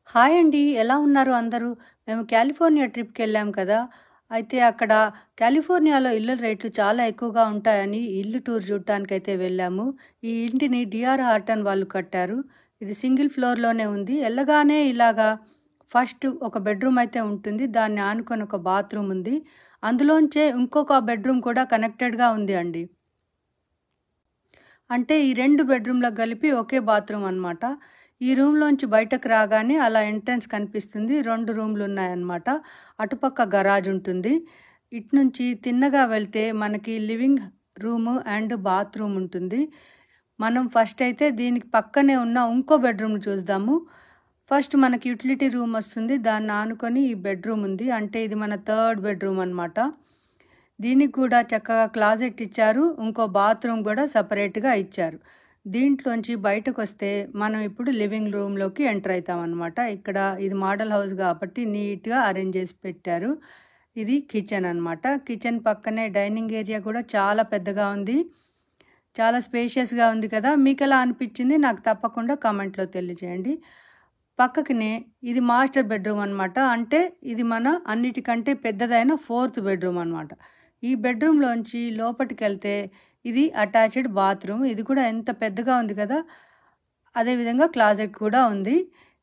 Hi అండి. ఎలా ఉన్నారు అందరూ? మేము కాలిఫోర్నియా ట్రిప్‌కెళ్ళాం కదా! అయితే అక్కడ కాలిఫోర్నియాలో ఇళ్ళ రేట్లు చాలా ఎక్కువగా ఉంటాయని ఇల్లు టూర్ చూడటానికైతే వెళ్ళాము. ఈ ఇంటిని డీఆర్ హార్టన్ వాళ్ళు కట్టారు. ఇది సింగిల్ ఫ్లోర్‌లోనే ఉంది. ఎళ్ళగానే ఇలాగా ఫస్ట్ ఒక బెడ్‌రూమ్ అయితే ఉంటుంది. దాన్ని ఆనుకొని ఒక బాత్రూమ్ ఉంది. అందులోంచే ఇంకొక బెడ్‌రూమ్ కూడా కనెక్టెడ్‌గా ఉంది అండి. అంటే ఈ 2 బెడ్‌రూమ్‌లకు కలిపి ఒకే బాత్రూమ్ అనమాట. ఈ రూమ్‌లోంచి బయటకు రాగానే అలా ఎంట్రన్స్ కనిపిస్తుంది. 2 రూమ్‌లున్నాయన్నమాట. అటుపక్క గరాజ్ ఉంటుంది. ఇటునుంచి తిన్నగా వెళ్తే మనకి లివింగ్ రూము అండ్ బాత్రూమ్ ఉంటుంది. మనం ఫస్ట్ అయితే దీనికి పక్కనే ఉన్న ఇంకో బెడ్‌రూమ్ చూద్దాము. ఫస్ట్ మనకి యుటిలిటీ రూమ్ వస్తుంది. దాన్ని ఆనుకొని ఈ బెడ్‌రూమ్ ఉంది. అంటే ఇది మన థర్డ్ బెడ్‌రూమ్ అనమాట. దీనికి కూడా చక్కగా క్లాజెట్ ఇచ్చారు. ఇంకో బాత్రూమ్ కూడా సెపరేట్‌గా ఇచ్చారు. దీంట్లోంచి బయటకొస్తే మనం ఇప్పుడు లివింగ్ రూమ్‌లోకి ఎంటర్ అయితామనమాట. ఇక్కడ ఇది మోడల్ హౌస్ కాబట్టి నీట్‌గా అరేంజ్ చేసి పెట్టారు. ఇది కిచెన్ అనమాట. కిచెన్ పక్కనే డైనింగ్ ఏరియా కూడా చాలా పెద్దగా ఉంది. చాలా స్పేషియస్‌గా ఉంది కదా! మీకెలా అనిపించింది? నాకు తప్పకుండా కామెంట్‌లో తెలియజేయండి. పక్కకనే ఇది మాస్టర్ బెడ్‌రూమ్ అనమాట. అంటే ఇది మన అన్నిటికంటే పెద్దదైన ఫోర్త్ బెడ్‌రూమ్ అనమాట. ఈ బెడ్‌రూమ్‌లోంచి లోపటికెళ్తే ఇది అటాచ్డ్ బాత్రూమ్. ఇది కూడా ఎంత పెద్దగా ఉంది కదా! అదే విధంగా క్లాజెట్ కూడా ఉంది.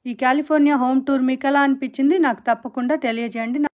ఈ కాలిఫోర్నియా హోమ్ టూర్ మీకెలా అనిపించింది? నాకు తప్పకుండా తెలియజేయండి.